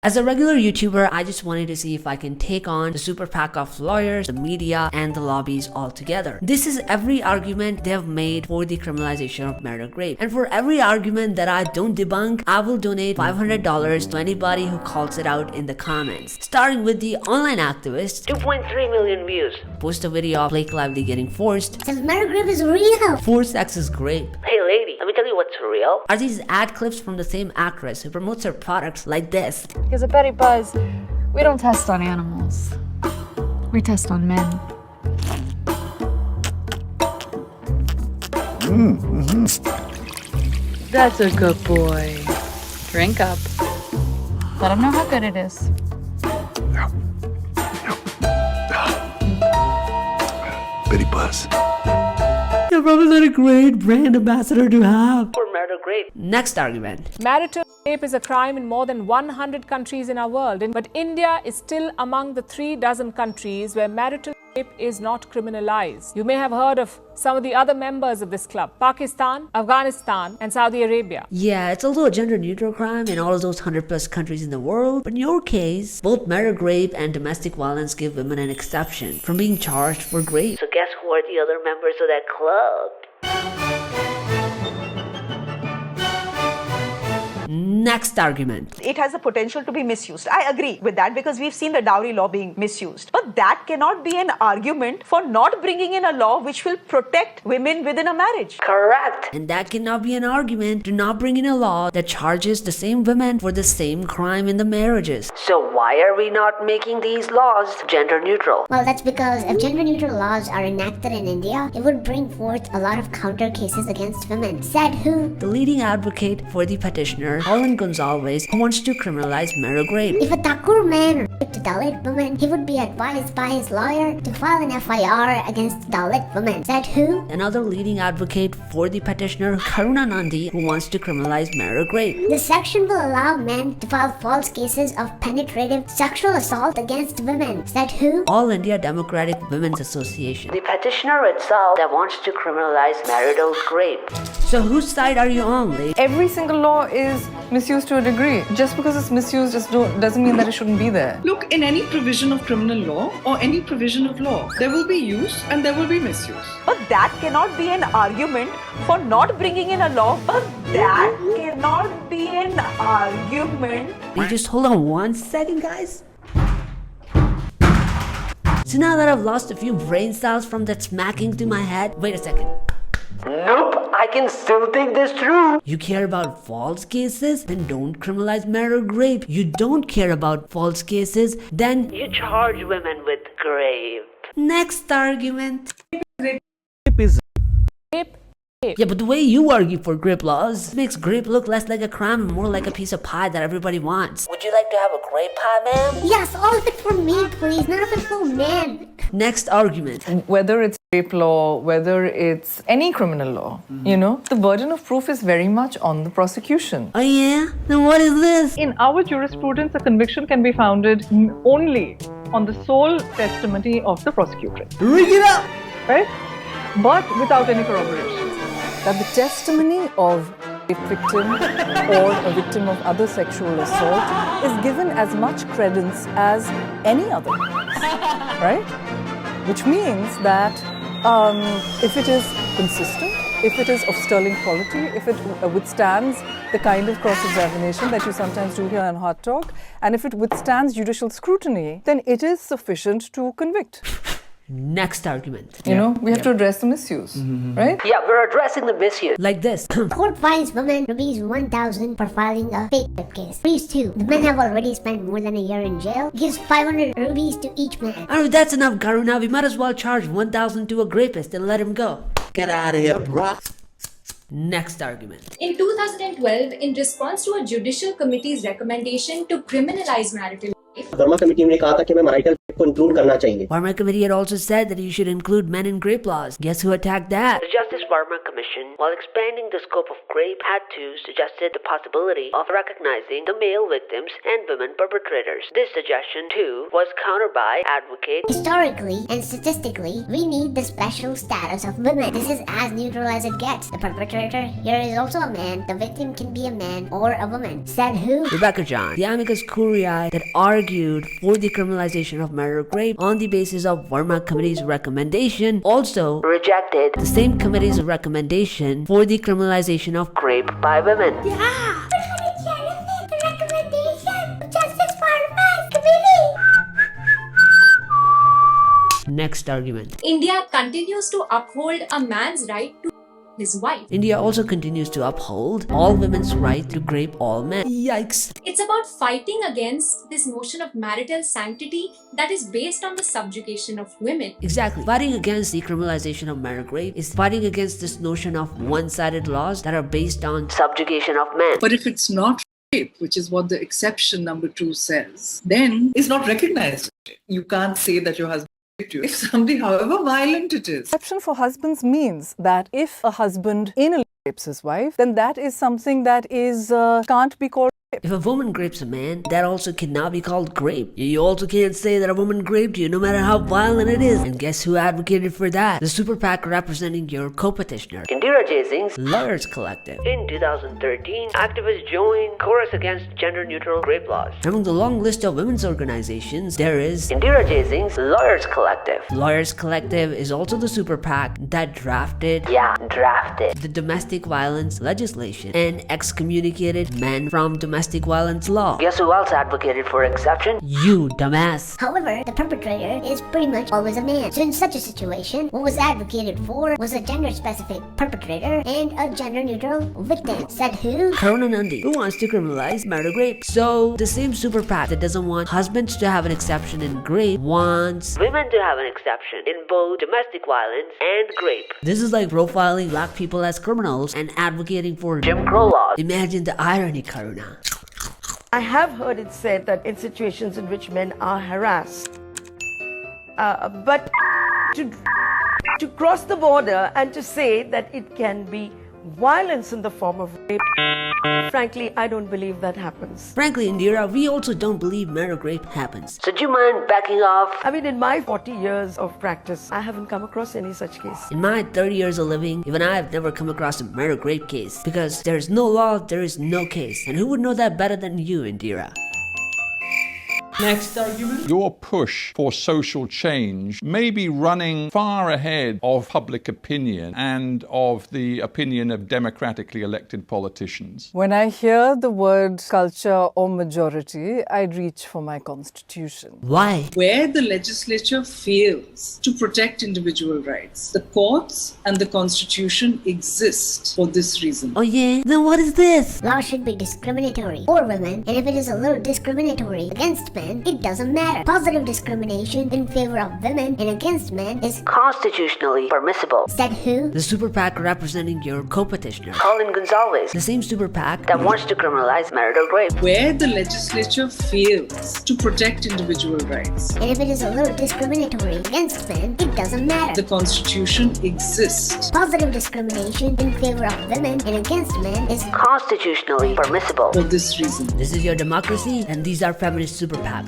As a regular YouTuber, I just wanted to see if I can take on the super PAC of lawyers, the media, and the lobbies all together. This is every argument they have made for the criminalization of marital grape. And for every argument that I don't debunk, I will donate $500 to anybody who calls it out in the comments. Starting with the online activist, 2.3 million views. Post a video of Blake Lively getting forced. Says marital grape is real. Forced sex is grape. Hey lady, let me tell you what's real. Are these ad clips from the same actress who promotes her products like this? Because at Betty Buzz, we don't test on animals. We test on men. That's a good boy. Drink up. Let him know how good it is. Betty Buzz. You're probably not a great brand ambassador to have. For Marital Grape. Next argument. Marital rape is a crime in more than 100 countries in our world, but India is still among the 36 countries where marital rape is not criminalized. You may have heard of some of the other members of this club: Pakistan, Afghanistan, and Saudi Arabia. Yeah, it's also a gender-neutral crime in all of those 100+ countries in the world. But in your case, both marital rape and domestic violence give women an exception from being charged for rape. So guess who are the other members of that club? Next argument. It has the potential to be misused. I agree with that because we've seen the dowry law being misused. But that cannot be an argument for not bringing in a law which will protect women within a marriage. Correct. And that cannot be an argument to not bring in a law that charges the same women for the same crime in the marriages. So why are we not making these laws gender neutral? Well, that's because if gender neutral laws are enacted in India, it would bring forth a lot of counter cases against women. Said who? The leading advocate for the petitioner, Holland Gonzalez, who wants to criminalize marital rape. If a Thakur man raped a Dalit woman, he would be advised by his lawyer to file an FIR against Dalit woman. Said who? Another leading advocate for the petitioner, Karuna Nandi, who wants to criminalize marital rape. The section will allow men to file false cases of penetrative sexual assault against women. Said who? All India Democratic Women's Association. The petitioner itself that wants to criminalize marital rape. So whose side are you on, lady? Every single law is misused to a degree. Just because it's misused doesn't mean that it shouldn't be there. Look, in any provision of criminal law or any provision of law, there will be use and there will be misuse. But that cannot be an argument for not bringing in a law. But that cannot be an argument. You just hold on one second, guys. So now that I've lost a few brain cells from that smacking to my head, wait a second. Nope, I can still think this through. You care about false cases? Then don't criminalize marital rape. You don't care about false cases? Then You charge women with grape. next argument. Rape. Yeah, but the way you argue for grape laws makes grape look less like a crime and more like a piece of pie that everybody wants. Would you like to have a grape pie, ma'am? Yes, all of it for me, please. None of it for men. Next argument. Whether it's rape law, whether it's any criminal law, the burden of proof is very much on the prosecution. Oh yeah? Then what is this? In our jurisprudence, a conviction can be founded only on the sole testimony of the prosecutress. Ring it up! Right? But without any corroboration. That the testimony of a victim or a victim of other sexual assault is given as much credence as any other, right? Which means that if it is consistent, if it is of sterling quality, if it withstands the kind of cross-examination that you sometimes do here on Hot Talk, and if it withstands judicial scrutiny, then it is sufficient to convict. Next argument. We have to address the misuse, right? Yeah, we're addressing the misuse. Like this. Court fines women rupees 1,000 for filing a fake rape case. Please too. The men have already spent more than a year in jail. Gives 500 rupees to each man. Oh, that's enough, Karuna. We might as well charge 1,000 to a rapist and let him go. Get out of here, bro. Next argument. In 2012, in response to a judicial committee's recommendation to criminalize marital rape, Verma committee ने कहा था कि मैं marital को include करना चाहिए। Verma committee had also said that you should include men in grape laws. Guess who attacked that? The Justice Verma Commission, while expanding the scope of grape, had to suggested the possibility of recognizing the male victims and women perpetrators. This suggestion, too, was countered by advocates. Historically and statistically, we need the special status of women. This is as neutral as it gets. The perpetrator here is also a man. The victim can be a man or a woman. Said who? Rebecca John, the amicus curiae that argued for the criminalization of marital grape on the basis of Verma committee's recommendation, also rejected the same committee's recommendation for the criminalization of grape by women. Yeah! The recommendation! Justice Verma's committee! Next argument. India continues to uphold a man's right to his wife. India also continues to uphold all women's right to grape all men. Yikes. It's about fighting against this notion of marital sanctity that is based on the subjugation of women. Exactly. Fighting against the criminalization of marital grape is fighting against this notion of one-sided laws that are based on subjugation of men. But if it's not rape, which is what the exception number 2 says, then it's not recognized. You can't say that your husband you. If somebody, however violent it is. Exception for husbands means that if a husband anally rapes his wife, then that is something that is can't be called rape. If a woman grapes a man, that also cannot be called grape. You also can't say that a woman graped you no matter how violent it is. And guess who advocated for that? The super PAC representing your co-petitioner, Indira Jaising's Lawyers Collective. In 2013, activists joined chorus against gender-neutral grape laws. Among the long list of women's organizations, there is Indira Jaising's Lawyers Collective. Lawyers Collective is also the super PAC that drafted the domestic violence legislation and excommunicated men from domestic violence law. Guess who else advocated for exception? You dumbass. However, the perpetrator is pretty much always a man. So in such a situation, what was advocated for was a gender-specific perpetrator and a gender-neutral victim. Said who? Karuna Nandi, who wants to criminalize marital grape. So the same super PAC that doesn't want husbands to have an exception in grape wants women to have an exception in both domestic violence and grape. This is like profiling black people as criminals and advocating for Jim Crow laws. Imagine the irony, Karuna. I have heard it said that in situations in which men are harassed, but to cross the border and to say that it can be violence in the form of rape, frankly, I don't believe that happens. Frankly, Indira, we also don't believe marital grape happens. So do you mind backing off? I mean, in my 40 years of practice, I haven't come across any such case. In my 30 years of living, even I have never come across a marital grape case. Because there is no law, there is no case. And who would know that better than you, Indira? Next argument. Your push for social change may be running far ahead of public opinion and of the opinion of democratically elected politicians. When I hear the word culture or majority, I reach for my constitution. Why? Where the legislature fails to protect individual rights, the courts and the constitution exist for this reason. Oh yeah? Then what is this? Law should be discriminatory for women, and if it is a little discriminatory against men, it doesn't matter. Positive discrimination in favor of women and against men is constitutionally permissible. Said who? The super PAC representing your co-petitioner, Colin Gonzalez. The same super PAC that wants to criminalize marital grape. Where the legislature fails to protect individual rights, and if it is a little discriminatory against men, it doesn't matter. The constitution exists. Positive discrimination in favor of women and against men is constitutionally permissible. For this reason. This is your democracy, and these are feminist super PACs.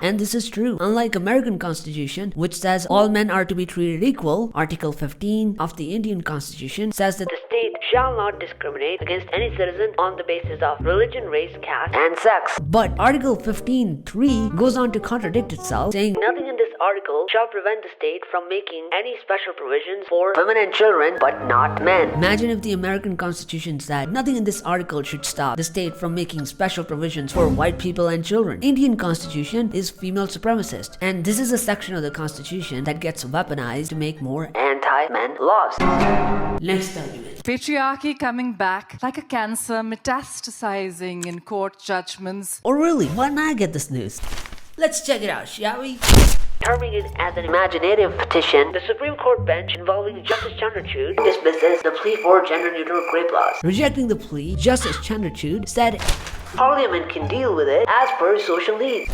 And this is true. Unlike American Constitution, which says all men are to be treated equal, Article 15 of the Indian Constitution says that the state shall not discriminate against any citizen on the basis of religion, race, caste, and sex. But Article 15(3) goes on to contradict itself, saying nothing in this article shall prevent the state from making any special provisions for women and children, but not men. Imagine if the American Constitution said nothing in this article should stop the state from making special provisions for white people and children. Indian Constitution is female supremacist, and this is a section of the Constitution that gets weaponized to make more anti-men laws. Next argument. Patriarchy coming back like a cancer, metastasizing in court judgments. Oh really? Why didn't I get this news? Let's check it out, shall we? Terming it as an imaginative petition, the Supreme Court bench involving Justice Chandrachud dismisses the plea for gender-neutral grape laws. Rejecting the plea, Justice Chandrachud said Parliament can deal with it as per social needs.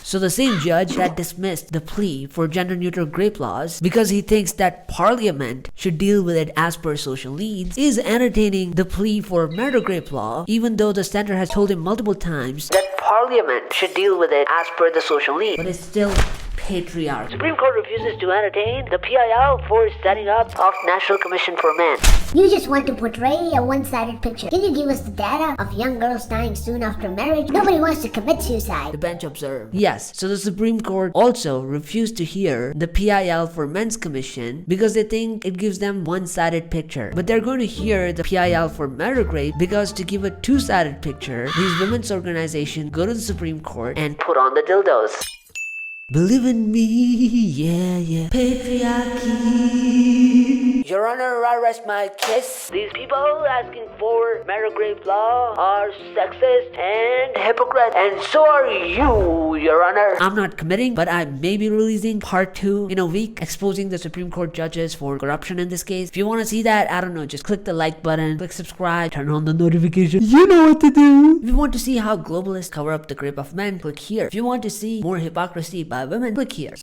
So the same judge that dismissed the plea for gender-neutral grape laws because he thinks that Parliament should deal with it as per social needs is entertaining the plea for marital grape law, even though the center has told him multiple times that Parliament should deal with it as per the social needs. But it's still patriarchy. Supreme Court refuses to entertain the PIL for setting up of National Commission for Men. You just want to portray a one-sided picture. Can you give us the data of young girls dying soon after marriage? Nobody wants to commit suicide. The bench observed. Yes, so the Supreme Court also refused to hear the PIL for Men's Commission because they think it gives them one-sided picture. But they're going to hear the PIL for marital grape because to give a two-sided picture, these women's organizations go to the Supreme Court and put on the dildos. Believe in me, yeah, patriarchy. Your Honor, I rest my case. These people asking for marital grape law are sexist and hypocrite, and so are you, Your Honor. I'm not committing, but I may be releasing part 2 in a week, exposing the Supreme Court judges for corruption in this case. If you want to see that, I don't know, just click the like button, click subscribe, turn on the notification. You know what to do. If you want to see how globalists cover up the grape of men, click here. If you want to see more hypocrisy by women, click here.